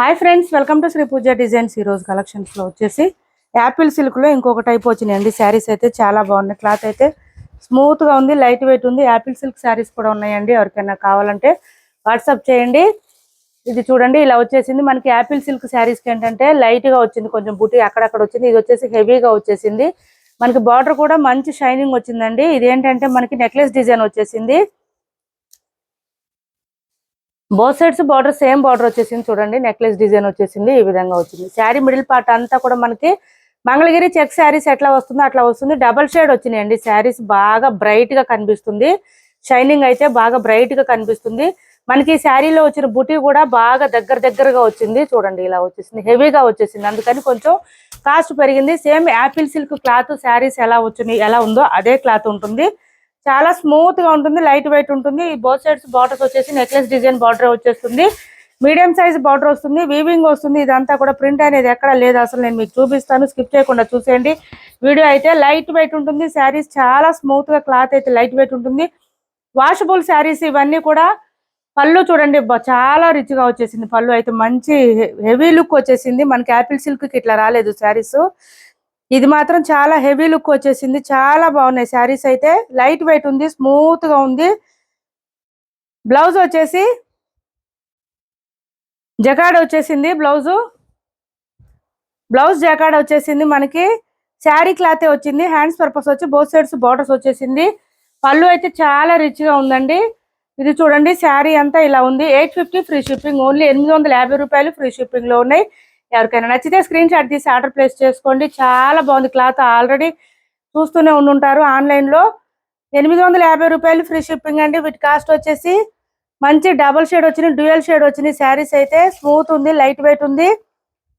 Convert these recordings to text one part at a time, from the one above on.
Hi friends, welcome to Shri Pooja designs. ఈ రోజు collections లో వచ్చేసి యాపిల్ సిల్క్ లో ఇంకొక టైప్ వచ్చినాయండి. శారీస్ అయితే చాలా బాగున్నాయి. క్లాత్ అయితే స్మూత్ గా ఉంది, లైట్ వెయిట్ ఉంది. యాపిల్ సిల్క్ శారీస్ కూడా ఉన్నాయండి. ఎవరికైనా కావాలంటే వాట్సాప్ చేయండి. ఇది చూడండి, ఇలా వచ్చేసింది మనకి. యాపిల్ సిల్క్ శారీస్ కి ఏంటంటే లైట్ గా వచ్చింది, కొంచెం బుటీ అక్కడక్కడ వచ్చింది. ఇది వచ్చేసి హెవీగా వచ్చేసింది. మనకి బార్డర్ కూడా మంచి షైనింగ్ వచ్చిందండి. ఇది ఏంటంటే మనకి నెక్లెస్ డిజైన్ వచ్చేసింది. Both sides border same border వచ్చేసింది. చూడండి, నెక్లెస్ డిజైన్ వచ్చేసింది. ఈ విధంగా వచ్చింది. శారీ మిడిల్ పార్ట్ అంతా కూడా మనకి మంగళగిరి చెక్ శారీస్ ఎట్లా వస్తుందో అట్లా వస్తుంది. డబల్ షేడ్ వచ్చినాయండి. శారీస్ బాగా బ్రైట్ గా కనిపిస్తుంది. షైనింగ్ అయితే బాగా బ్రైట్ గా కనిపిస్తుంది. మనకి శారీలో వచ్చిన బుటీ కూడా బాగా దగ్గరగా వచ్చింది. చూడండి, ఇలా వచ్చేసింది, హెవీగా వచ్చేసింది. అందుకని కొంచెం కాస్ట్ పెరిగింది. Same Apple silk cloth saris ఎలా ఉందో అదే క్లాత్ ఉంటుంది. చాలా స్మూత్ గా ఉంటుంది, లైట్ వెయిట్ ఉంటుంది. బోత్ సైడ్స్ బార్డర్స్ వచ్చేసి నెక్లెస్ డిజైన్ బార్డర్ వచ్చేస్తుంది. మీడియం సైజ్ బార్డర్ వస్తుంది, వీవింగ్ వస్తుంది. ఇదంతా కూడా ప్రింట్ అనేది ఎక్కడ లేదు. అసలు నేను మీకు చూపిస్తాను, స్కిప్ చేయకుండా చూసేయండి. వీడియో అయితే లైట్ వెయిట్ ఉంటుంది. శారీస్ చాలా స్మూత్ గా, క్లాత్ అయితే లైట్ వెయిట్ ఉంటుంది. వాషబుల్ శారీస్ ఇవన్నీ కూడా. పళ్ళు చూడండి, చాలా రిచ్ గా వచ్చేసింది. పళ్ళు అయితే మంచి హెవీ లుక్ వచ్చేసింది. మనకి యాపిల్ సిల్క్ కి ఇట్లా రాలేదు శారీస్. ఇది మాత్రం చాలా హెవీ లుక్ వచ్చేసింది. చాలా బాగున్నాయి శారీస్ అయితే. లైట్ వెయిట్ ఉంది, స్మూత్ గా ఉంది. బ్లౌజ్ వచ్చేసి జకాడ్ వచ్చేసింది. బ్లౌజ్ జకాడ్ వచ్చేసింది మనకి. శారీ క్లాత్ వచ్చింది. హ్యాండ్స్ పర్పస్ వచ్చి బోత్ సైడ్స్ బార్డర్స్ వచ్చేసింది. పళ్ళు అయితే చాలా రిచ్ గా ఉందండి. ఇది చూడండి, శారీ అంతా ఇలా ఉంది. 850 ఫ్రీ షిప్పింగ్. ఓన్లీ 850 రూపాయలు ఫ్రీ షిప్పింగ్ లో ఉన్నాయి. ఎవరికైనా నచ్చితే స్క్రీన్ షాట్ తీసి ఆర్డర్ ప్లేస్ చేసుకోండి. చాలా బాగుంది క్లాత్. ఆల్రెడీ చూస్తూనే ఉండుంటారు ఆన్లైన్ లో. 850 రూపాయలు ఫ్రీ షిప్పింగ్ అండి. వీటి కాస్ట్ వచ్చేసి మంచి డబల్ షేడ్ వచ్చినాయి, డ్యూయల్ షేడ్ వచ్చినాయి. శారీస్ అయితే స్మూత్ ఉంది, లైట్ వెయిట్ ఉంది.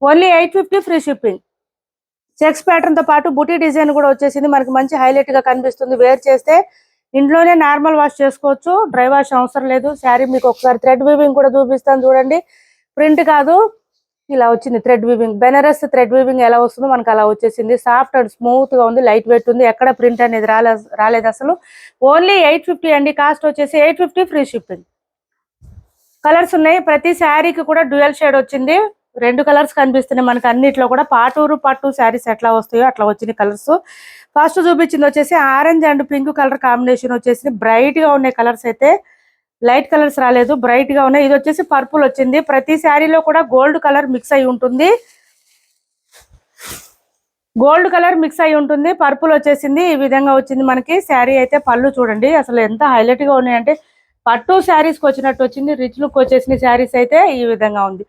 Only 850 free shipping. Checks pattern తో పాటు బుటీ డిజైన్ కూడా వచ్చేసింది. మనకి మంచి హైలైట్ గా కనిపిస్తుంది. వేర్ చేస్తే ఇంట్లోనే నార్మల్ వాష్ చేసుకోవచ్చు, డ్రై వాష్ అవసరం లేదు. శారీ మీకు ఒకసారి థ్రెడ్ వీవింగ్ కూడా చూపిస్తాను చూడండి. ప్రింట్ కాదు, ఇలా వచ్చింది thread weaving. Banaras thread weaving ఎలా వస్తుందో మనకు అలా వచ్చేసింది. సాఫ్ట్ అండ్ స్మూత్ గా ఉంది, లైట్ వెయిట్ ఉంది. ఎక్కడ ప్రింట్ అనేది రాలేదు అసలు. ఓన్లీ 850 అండి. కాస్ట్ వచ్చేసి 850 ఫ్రీ షిప్పింగ్. కలర్స్ ఉన్నాయి. ప్రతి శారీకి కూడా డ్యూయల్ షేడ్ వచ్చింది. 2 కలర్స్ కనిపిస్తున్నాయి మనకి అన్నిట్లో కూడా. పట్టు శారీస్ ఎట్లా వస్తాయో అట్లా వచ్చినాయి కలర్స్. ఫస్ట్ చూపించింది వచ్చేసి orange and pink colour combination వచ్చేసి బ్రైట్ గా ఉన్నాయి కలర్స్ అయితే. లైట్ కలర్స్ రాలేదు, బ్రైట్ గా ఉన్నాయి. ఇది వచ్చేసి పర్పుల్ వచ్చింది. ప్రతి శారీలో కూడా గోల్డ్ కలర్ మిక్స్ అయి ఉంటుంది. పర్పుల్ వచ్చేసింది. ఈ విధంగా వచ్చింది మనకి శారీ అయితే. పళ్ళు చూడండి అసలు ఎంత హైలైట్ గా ఉన్నాయంటే పట్టు శారీస్ కి వచ్చినట్టు వచ్చింది. రిచ్ లుక్ వచ్చేసిన శారీస్ అయితే ఈ విధంగా ఉంది.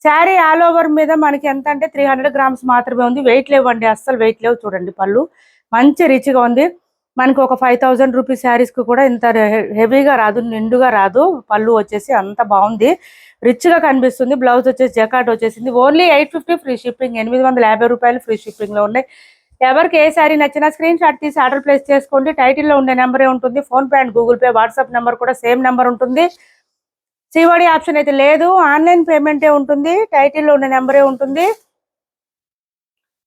శారీ ఆల్ ఓవర్ మీద మనకి ఎంత అంటే 300 గ్రామ్స్ మాత్రమే ఉంది. వెయిట్ లేవండి, అస్సలు వెయిట్ లేవు. చూడండి, పళ్ళు మంచి రిచ్ గా ఉంది. మనకి ఒక 5000 రూపీస్ శారీస్ కి కూడా ఇంత హెవీగా రాదు, నిండుగా రాదు. పళ్ళు వచ్చేసి అంత బాగుంది, రిచ్ గా కనిపిస్తుంది. బ్లౌజ్ వచ్చేసి జకాట్ వచ్చేసింది. Only 850 free shipping. 850 రూపాయలు ఫ్రీ షిప్పింగ్ లో ఉన్నాయి. ఎవరికి ఏ శారీ నచ్చినా స్క్రీన్ షాట్ తీసి ఆర్డర్ ప్లేస్ చేసుకోండి. టైటిల్లో ఉండే నెంబరే ఉంటుంది. Phone pay and Google pay, WhatsApp number కూడా సేమ్ నెంబర్ ఉంటుంది. సిఓడి ఆప్షన్ అయితే లేదు, ఆన్లైన్ పేమెంటే ఉంటుంది. టైటిల్లో ఉండే నెంబరే ఉంటుంది.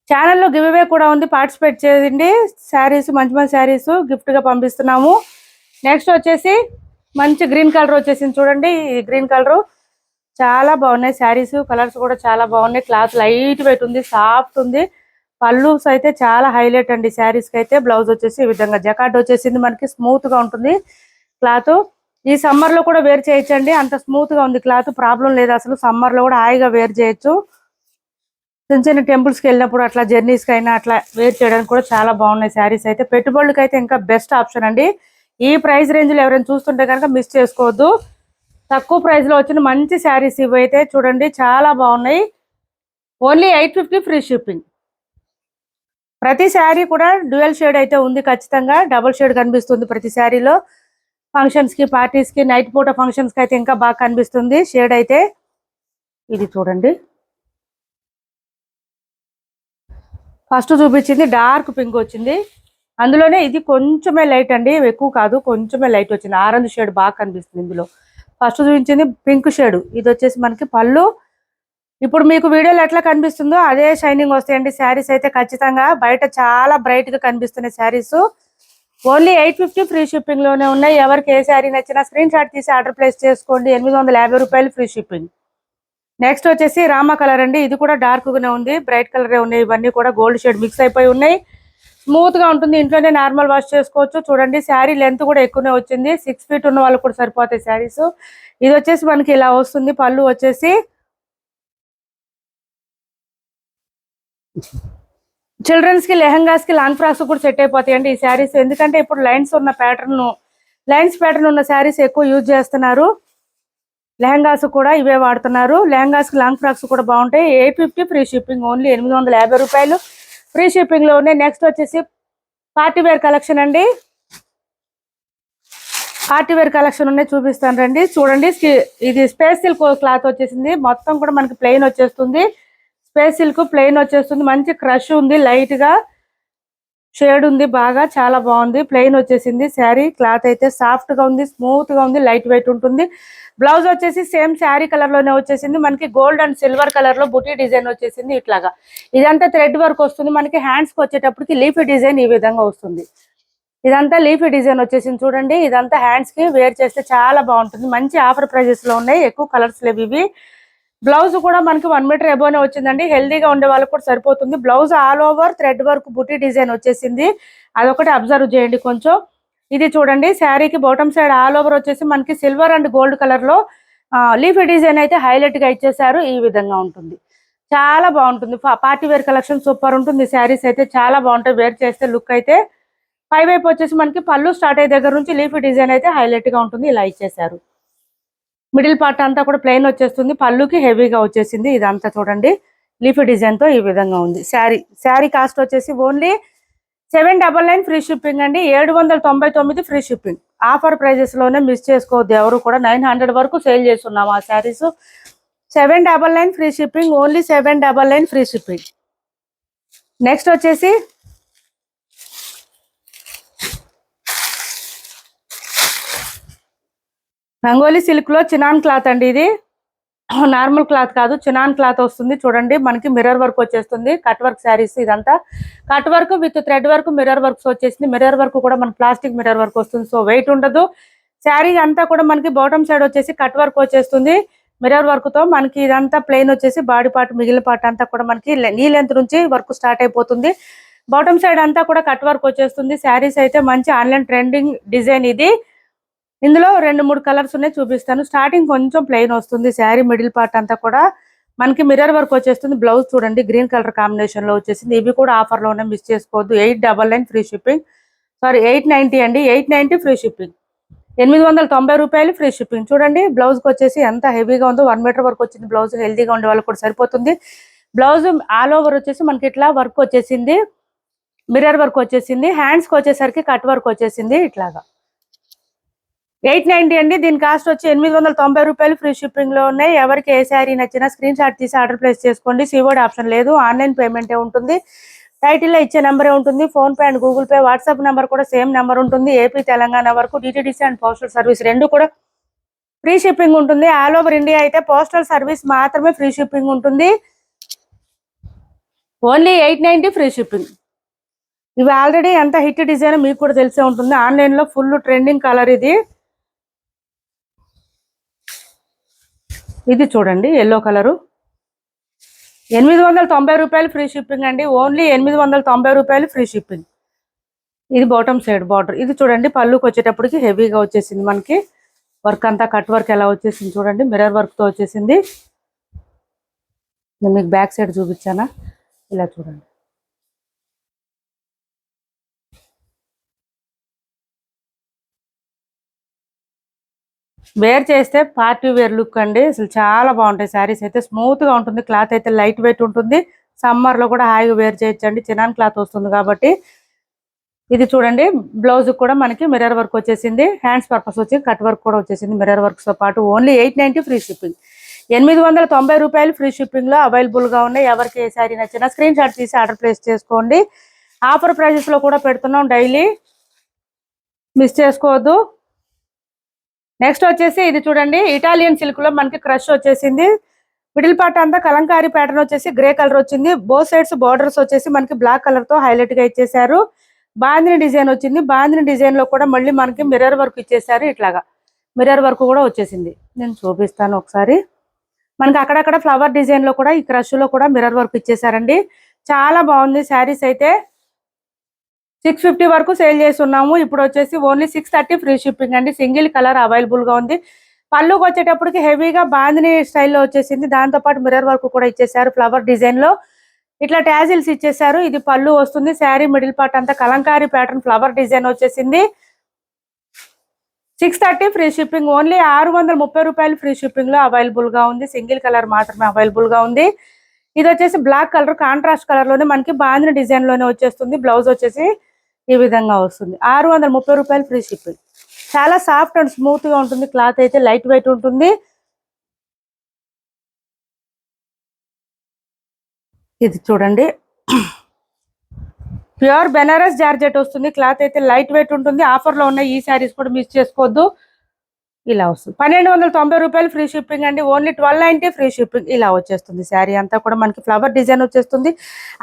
ఛానల్లో గివ్ అవే కూడా ఉంది, పార్టిసిపేట్ చేయండి. శారీస్ మంచి శారీస్ గిఫ్ట్ గా పంపిస్తున్నాము. నెక్స్ట్ వచ్చేసి మంచి గ్రీన్ కలర్ వచ్చేసింది. చూడండి, ఈ గ్రీన్ కలర్ చాలా బాగున్నాయి శారీస్. కలర్స్ కూడా చాలా బాగున్నాయి. క్లాత్ లైట్ వెయిట్ ఉంది, సాఫ్ట్ ఉంది. పళ్ళుస్ అయితే చాలా హైలైట్ అండి శారీస్ కి అయితే. బ్లౌజ్ వచ్చేసి ఈ విధంగా జకాట్ వచ్చేసింది మనకి. స్మూత్ గా ఉంటుంది క్లాత్. ఈ సమ్మర్ లో కూడా వేర్ చేయొచ్చండి, అంత స్మూత్ గా ఉంది క్లాత్. ప్రాబ్లం లేదు అసలు. సమ్మర్ లో కూడా హాయిగా వేర్ చేయొచ్చు. చిన్న టెంపుల్స్ కి వెళ్ళినప్పుడు అట్లా, జర్నీస్ కి అయినా అట్లా వేర్ చేయడానికి కూడా చాలా బాగున్నాయి శారీస్ అయితే. పెట్టుబడులకి అయితే ఇంకా బెస్ట్ ఆప్షన్ అండి. ఈ ప్రైస్ రేంజ్ లో ఎవరైనా చూస్తుంటే కనుక మిస్ చేసుకోవద్దు. తక్కువ ప్రైస్ లో వచ్చిన మంచి శారీస్ ఇవైతే. చూడండి, చాలా బాగున్నాయి. Only 850 free shipping. ప్రతి శారీ కూడా డ్యూయల్ షేడ్ అయితే ఉంది ఖచ్చితంగా. డబుల్ షేడ్ కనిపిస్తుంది ప్రతి శారీలో. ఫంక్షన్స్ కి, పార్టీస్ కి, నైట్ పూట ఫంక్షన్స్ కి అయితే ఇంకా బాగా కనిపిస్తుంది షేడ్ అయితే. ఇది చూడండి, ఫస్ట్ చూపించింది డార్క్ పింక్ వచ్చింది. అందులోనే ఇది కొంచెమే లైట్ అండి, ఎక్కువ కాదు, కొంచెమే లైట్ వచ్చింది. ఆరెంజ్ షేడ్ బాగా కనిపిస్తుంది ఇందులో. ఫస్ట్ చూపించింది పింక్ షేడ్. ఇది వచ్చేసి మనకి పళ్ళు. ఇప్పుడు మీకు వీడియోలో ఎట్లా కనిపిస్తుందో అదే షైనింగ్ వస్తాయండి శారీస్ అయితే ఖచ్చితంగా. బయట చాలా బ్రైట్ గా కనిపిస్తున్నాయి శారీస్. ఓన్లీ 850 ఫ్రీ షిప్పింగ్ లోనే ఉన్నాయి. ఎవరికి ఏ శారీ నచ్చినా స్క్రీన్ షాట్ తీసి ఆర్డర్ ప్లేస్ చేసుకోండి. 850 రూపాయలు ఫ్రీ షిప్పింగ్. నెక్స్ట్ వచ్చేసి రామా కలర్ అండి. ఇది కూడా డార్క్ గానే ఉంది, బ్రైట్ కలర్ ఉన్నాయి. ఇవన్నీ కూడా గోల్డ్ షేడ్ మిక్స్ అయిపోయి ఉన్నాయి. స్మూత్ గా ఉంటుంది, ఇంట్లోనే నార్మల్ వాష్ చేసుకోవచ్చు. చూడండి శారీ లెంత్ కూడా ఎక్కువనే వచ్చింది, 6 ఫీట్ ఉన్న వాళ్ళకి కూడా సరిపోతాయి శారీస్. ఇది వచ్చేసి మనకి ఇలా వస్తుంది. పళ్ళు వచ్చేసి చిల్డ్రన్స్ కి, లెహంగాస్ కి, లాంగ్ ఫ్రాక్స్ కూడా సెట్ అయిపోతాయి అండి ఈ శారీస్. ఎందుకంటే ఇప్పుడు లైన్స్ ప్యాటర్న్ ఉన్న శారీస్ ఎక్కువ యూజ్ చేస్తున్నారు. లెహంగాస్ కూడా ఇవే వాడుతున్నారు. లెహంగాస్ కి, లాంగ్ ఫ్రాక్స్ కూడా బాగుంటాయి. 850 ఫ్రీ షిప్పింగ్, ఓన్లీ 850 రూపాయలు ఫ్రీ షిప్పింగ్ లో ఉన్నాయి. నెక్స్ట్ వచ్చేసి పార్టీ వేర్ కలెక్షన్ అండి. పార్టీ వేర్ కలెక్షన్ ఉన్నాయి, చూపిస్తాను రండి. చూడండి, ఇది స్పేస్ సిల్క్ క్లాత్ వచ్చేసింది. మొత్తం కూడా మనకి ప్లెయిన్ వచ్చేస్తుంది. స్పేస్ సిల్క్ ప్లెయిన్ వచ్చేస్తుంది. మంచి క్రష్ ఉంది, లైట్ గా షేడ్ ఉంది, బాగా చాలా బాగుంది. ప్లెయిన్ వచ్చేసింది. శారీ క్లాత్ అయితే సాఫ్ట్ గా ఉంది, స్మూత్ గా ఉంది, లైట్ వెయిట్ ఉంటుంది. బ్లౌజ్ వచ్చేసి సేమ్ శారీ కలర్ లోనే వచ్చేసింది. మనకి గోల్డ్ అండ్ సిల్వర్ కలర్ లో బుటీ డిజైన్ వచ్చేసింది. ఇట్లాగా ఇదంతా థ్రెడ్ వర్క్ వస్తుంది. మనకి హ్యాండ్స్ కి వచ్చేటప్పటికి లీఫీ డిజైన్ ఈ విధంగా వస్తుంది. ఇదంతా లీఫీ డిజైన్ వచ్చేసింది. చూడండి, ఇదంతా హ్యాండ్స్ కి వేర్ చేస్తే చాలా బాగుంటుంది. మంచి ఆఫర్ ప్రైజెస్ లో ఉన్నాయి, ఎక్కువ కలర్స్ లేవు ఇవి. బ్లౌజ్ కూడా మనకి 1 మీటర్ ఎబోనే వచ్చిందండి. హెల్దీగా ఉండే వాళ్ళకి కూడా సరిపోతుంది. Blouse all over thread work బుటీ డిజైన్ వచ్చేసింది. అదొకటి అబ్జర్వ్ చేయండి కొంచెం. ఇది చూడండి, శారీకి బాటమ్ సైడ్ ఆల్ ఓవర్ వచ్చేసి మనకి సిల్వర్ అండ్ గోల్డ్ కలర్ లో లీఫీ డిజైన్ అయితే హైలైట్ గా ఇచ్చేసారు. ఈ విధంగా ఉంటుంది, చాలా బాగుంటుంది. పార్టీ వేర్ కలెక్షన్ సూపర్ ఉంటుంది. శారీస్ అయితే చాలా బాగుంటాయి, వేర్ చేస్తే లుక్ అయితే. పై వైపు వచ్చేసి మనకి పళ్ళు స్టార్ట్ అయ్యే దగ్గర నుంచి లీఫీ డిజైన్ అయితే హైలైట్ గా ఉంటుంది. ఇలా ఇచ్చేసారు. మిడిల్ పార్ట్ అంతా కూడా ప్లెయిన్ వచ్చేస్తుంది, పళ్ళుకి హెవీగా వచ్చేసింది. ఇదంతా చూడండి, లీఫీ డిజైన్ తో ఈ విధంగా ఉంది. శారీ కాస్ట్ వచ్చేసి ఓన్లీ 799 ఫ్రీ షిప్పింగ్ అండి. 799 ఫ్రీ షిప్పింగ్. ఆఫర్ ప్రైజెస్ లోనే మిస్ చేసుకోవద్దు ఎవరు కూడా. 900 వరకు సేల్ చేస్తున్నాం ఆ saris. 799 free shipping, only 799 free shipping. Next వచ్చేసి రంగోలీ సిల్క్ లో చినాన్ క్లాత్ అండి. ఇది నార్మల్ క్లాత్ కాదు, చినాన్ క్లాత్ వస్తుంది. చూడండి, మనకి మిర్రర్ వర్క్ వచ్చేస్తుంది. కట్ వర్క్ శారీస్ ఇదంతా cut work with thread work, mirror works వచ్చేసింది. మిర్రర్ వర్క్ కూడా మన ప్లాస్టిక్ మిర్రర్ వర్క్ వస్తుంది, సో వెయిట్ ఉండదు. శారీ అంతా కూడా మనకి బాటమ్ సైడ్ వచ్చేసి కట్ వర్క్ వచ్చేస్తుంది మిర్రర్ వర్క్ తో. మనకి ఇదంతా ప్లెయిన్ వచ్చేసి బాడీ పార్ట్, మిగిలిన పార్ట్ అంతా కూడా మనకి నీ లెంత్ నుంచి వర్క్ స్టార్ట్ అయిపోతుంది. బాటమ్ సైడ్ అంతా కూడా కట్ వర్క్ వచ్చేస్తుంది. శారీస్ అయితే మంచి ఆన్లైన్ ట్రెండింగ్ డిజైన్ ఇది. ఇందులో 2-3 కలర్స్ ఉన్నాయి, చూపిస్తాను. స్టార్టింగ్ కొంచెం ప్లెయిన్ వస్తుంది. శారీ మిడిల్ పార్ట్ అంతా కూడా మనకి మిర్రర్ వర్క్ వచ్చేస్తుంది. బ్లౌజ్ చూడండి, గ్రీన్ కలర్ కాంబినేషన్ లో వచ్చేసింది. ఇవి కూడా ఆఫర్ లోనే, మిస్ చేసుకోవద్దు. 899 ఫ్రీ షిప్పింగ్, సారీ 890 అండి. 890 ఫ్రీ షిప్పింగ్, 890 రూపాయలు ఫ్రీ షిప్పింగ్. చూడండి, బ్లౌజ్ కి వచ్చేసి ఎంత హెవీగా ఉందో. 1 మీటర్ వరకు వచ్చింది బ్లౌజ్. హెల్దీగా ఉండే వాళ్ళకి కూడా సరిపోతుంది. బ్లౌజ్ ఆల్ ఓవర్ వచ్చేసి మనకి ఇట్లా వర్క్ వచ్చేసింది, మిర్రర్ వర్క్ వచ్చేసింది. హ్యాండ్స్ కి వచ్చేసరికి కట్ వర్క్ వచ్చేసింది. ఇట్లాగా 890 అండి. దీని కాస్ట్ వచ్చి 890 రూపాయలు ఫ్రీ షిప్పింగ్ లో ఉన్నాయి. ఎవరికి ఏ శారీ నచ్చినా స్క్రీన్ షాట్ తీసి ఆర్డర్ ప్లేస్ చేసుకోండి. సివోడ్ ఆప్షన్ లేదు, ఆన్లైన్ పేమెంటే ఉంటుంది. టైటిల్ లో ఇచ్చే నెంబరే ఉంటుంది. Phone pay and Google pay, WhatsApp number కూడా సేమ్ నెంబర్ ఉంటుంది. ఏపీ తెలంగాణ వరకు డిటిడిసి అండ్ పోస్టల్ సర్వీస్ రెండు కూడా ఫ్రీ షిప్పింగ్ ఉంటుంది. ఆల్ ఓవర్ ఇండియా అయితే పోస్టల్ సర్వీస్ మాత్రమే ఫ్రీ షిప్పింగ్ ఉంటుంది. Only 890 free shipping. ఇవి ఆల్రెడీ ఎంత హిట్ డిజైన్ మీకు కూడా తెలిసే ఉంటుంది. ఆన్లైన్ లో ఫుల్ ట్రెండింగ్ కలర్ ఇది. ఇది చూడండి, ఎల్లో కలరు. 890 రూపాయలు ఫ్రీ షిప్పింగ్ అండి. ఓన్లీ 890 రూపాయలు ఫ్రీ షిప్పింగ్. ఇది బాటమ్ సైడ్ బార్డర్. ఇది చూడండి, పళ్ళుకి వచ్చేటప్పటికి హెవీగా వచ్చేసింది. మనకి వర్క్ అంతా కట్ వర్క్ ఎలా వచ్చేసింది చూడండి, మిర్రర్ వర్క్ తో వచ్చేసింది. నేను మీకు బ్యాక్ సైడ్ చూపించానా, ఇలా చూడండి. వేర్ చేస్తే పార్టీ వేర్ లుక్ అండి. అసలు చాలా బాగుంటాయి శారీస్ అయితే. స్మూత్ గా ఉంటుంది, క్లాత్ అయితే లైట్ వెయిట్ ఉంటుంది. సమ్మర్ లో కూడా హాయిగా వేర్ చేయొచ్చండి, చినాన్ క్లాత్ వస్తుంది కాబట్టి. ఇది చూడండి, బ్లౌజ్ కూడా మనకి మిర్రర్ వర్క్ వచ్చేసింది. హ్యాండ్స్ పర్పస్ వచ్చి కట్ వర్క్ కూడా వచ్చేసింది మిర్రర్ వర్క్స్ తో పాటు. Only 890 free shipping. 890 రూపాయలు ఫ్రీ షిప్పింగ్ లో అవైలబుల్ గా ఉన్నాయి. ఎవరికి ఏ శారీ నచ్చినా స్క్రీన్ షాట్ తీసి ఆర్డర్ ప్లేస్ చేసుకోండి. ఆఫర్ ప్రైజెస్ లో కూడా పెడుతున్నాం డైలీ, మిస్ చేసుకోవద్దు. నెక్స్ట్ వచ్చేసి ఇది చూడండి, ఇటాలియన్ సిల్క్ లో మనకి క్రష్ వచ్చేసింది. మిడిల్ పార్ట్ అంతా కలంకారీ ప్యాటర్న్ వచ్చేసి గ్రే కలర్ వచ్చింది. బోత్ సైడ్స్ బార్డర్స్ వచ్చేసి మనకి బ్లాక్ కలర్ తో హైలైట్ గా ఇచ్చేసారు. బాందిని డిజైన్ వచ్చింది. బాందిని డిజైన్ లో కూడా మళ్ళీ మనకి మిర్రర్ వర్క్ ఇచ్చేసారు. ఇట్లాగా మిర్రర్ వర్క్ కూడా వచ్చేసింది. నేను చూపిస్తాను ఒకసారి. మనకి అక్కడక్కడ ఫ్లవర్ డిజైన్ లో కూడా ఈ క్రష్ లో కూడా మిర్రర్ వర్క్ ఇచ్చేసారండి. చాలా బాగుంది శారీస్ అయితే. 650 వరకు సేల్ చేస్తున్నాము. ఇప్పుడు వచ్చేసి ఓన్లీ 630 ఫ్రీ షిప్పింగ్ అండి. సింగిల్ కలర్ అవైలబుల్ గా ఉంది. పళ్ళుకి వచ్చేటప్పటికి హెవీగా బాందిని స్టైల్లో వచ్చేసింది. దాంతో పాటు మిర్రర్ వర్క్ కూడా ఇచ్చేసారు ఫ్లవర్ డిజైన్ లో. ఇట్లా టాజిల్స్ ఇచ్చేసారు. ఇది పళ్ళు వస్తుంది. శారీ మిడిల్ పార్ట్ అంతా కలంకారీ ప్యాటర్న్ ఫ్లవర్ డిజైన్ వచ్చేసింది. 630 ఫ్రీ షిప్పింగ్. ఓన్లీ 630 రూపాయలు ఫ్రీ షిప్పింగ్ లో అవైలబుల్ గా ఉంది. సింగిల్ కలర్ మాత్రమే అవైలబుల్ గా ఉంది. ఇది వచ్చేసి బ్లాక్ కలర్ కాంట్రాస్ట్ కలర్ లోనే మనకి బాందిని డిజైన్ లోనే వచ్చేస్తుంది. బ్లౌజ్ వచ్చేసి ఈ విధంగా వస్తుంది. 630 రూపాయలు ఫ్రీ షిప్పింగ్. చాలా సాఫ్ట్ అండ్ స్మూత్ గా ఉంటుంది. క్లాత్ అయితే లైట్ వెయిట్ ఉంటుంది. ఇది చూడండి, ప్యూర్ బెనారస్ జార్జెట్ వస్తుంది. క్లాత్ అయితే లైట్ వెయిట్ ఉంటుంది. ఆఫర్ లో ఉన్న ఈ శారీస్ కూడా మిస్ చేసుకోవద్దు. ఇలా వస్తుంది. 1290 రూపాయలు ఫ్రీ షిప్పింగ్ అండి. Only 1290 free shipping. ఇలా వచ్చేస్తుంది. శారీ అంతా కూడా మనకి ఫ్లవర్ డిజైన్ వచ్చేస్తుంది.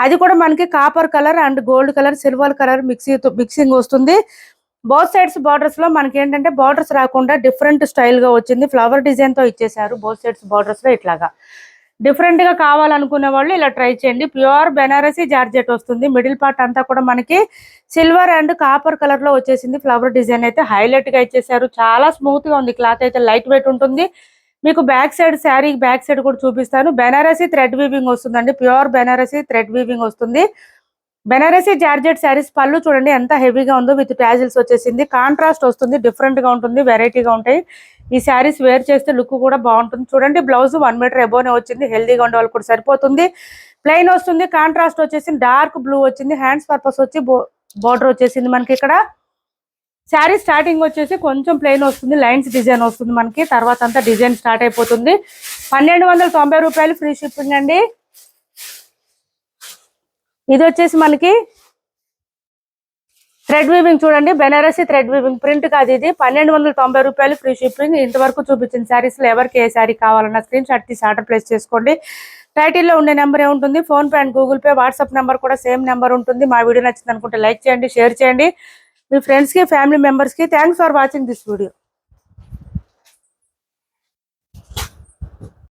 అది కూడా మనకి copper colour and gold colour silver colour mixing వస్తుంది. బోత్ సైడ్స్ బార్డర్స్ లో మనకి ఏంటంటే బార్డర్స్ రాకుండా డిఫరెంట్ స్టైల్ గా వచ్చింది. ఫ్లవర్ డిజైన్ తో ఇచ్చేసారు. బోత్ సైడ్స్ బార్డర్స్ లో ఇట్లాగా డిఫరెంట్ గా కావాలనుకునే వాళ్ళు ఇలా ట్రై చేయండి. ప్యూర్ బెనారసీ జార్జెట్ వస్తుంది. మిడిల్ పార్ట్ అంతా కూడా మనకి సిల్వర్ అండ్ కాపర్ కలర్ లో వచ్చేసింది. ఫ్లవర్ డిజైన్ అయితే హైలైట్ గా ఇచ్చేసారు. చాలా స్మూత్ గా ఉంది. క్లాత్ అయితే లైట్ వెయిట్ ఉంటుంది. మీకు back side sari back side కూడా చూపిస్తాను. బెనారసీ థ్రెడ్ వీవింగ్ వస్తుందండి. ప్యూర్ బెనారసీ థ్రెడ్ వీవింగ్ వస్తుంది. బెనారసీ జార్జెట్ శారీస్ పళ్ళు చూడండి ఎంత హెవీగా ఉందో. విత్ టాజిల్స్ వచ్చేసింది. కాంట్రాస్ట్ వస్తుంది. డిఫరెంట్ గా ఉంటుంది. వెరైటీగా ఉంటాయి. ఈ శారీస్ వేర్ చేస్తే లుక్ కూడా బాగుంటుంది. చూడండి, బ్లౌజ్ 1 మీటర్ ఎబోనే వచ్చింది. హెల్దీగా ఉండే వాళ్ళు కూడా సరిపోతుంది. ప్లెయిన్ వస్తుంది. కాంట్రాస్ట్ వచ్చేసింది. డార్క్ బ్లూ వచ్చింది. హ్యాండ్స్ పర్పస్ వచ్చి బోర్డర్ వచ్చేసింది. మనకి ఇక్కడ శారీ స్టార్టింగ్ వచ్చేసి కొంచెం ప్లెయిన్ వస్తుంది. లైన్స్ డిజైన్ వస్తుంది మనకి. తర్వాత అంతా డిజైన్ స్టార్ట్ అయిపోతుంది. 1290 రూపాయలు ఫ్రీ షిప్పింగ్ అండి. ఇది వచ్చేసి మనకి థ్రెడ్ వీవింగ్ చూడండి. బెనారసీ థ్రెడ్ వీవింగ్ ప్రింట్ కాదు ఇది. 1290 రూపాయలు ఫ్రీ షిప్పింగ్. ఇంతవరకు చూపించిన శారీస్ లో ఎవరికి ఏ శారీ కావాలన్నా స్క్రీన్ షాట్ తీసి ఆర్డర్ ప్లేస్ చేసుకోండి. టైటిల్లో ఉండే నెంబర్ ఏముంటుంది, phone pay and Google pay, WhatsApp number కూడా సేమ్ నెంబర్ ఉంటుంది. మా వీడియో నచ్చింది అనుకుంటే లైక్ చేయండి, షేర్ చేయండి మీ ఫ్రెండ్స్ కి, ఫ్యామిలీ మెంబర్స్ కి. Thanks for watching this video.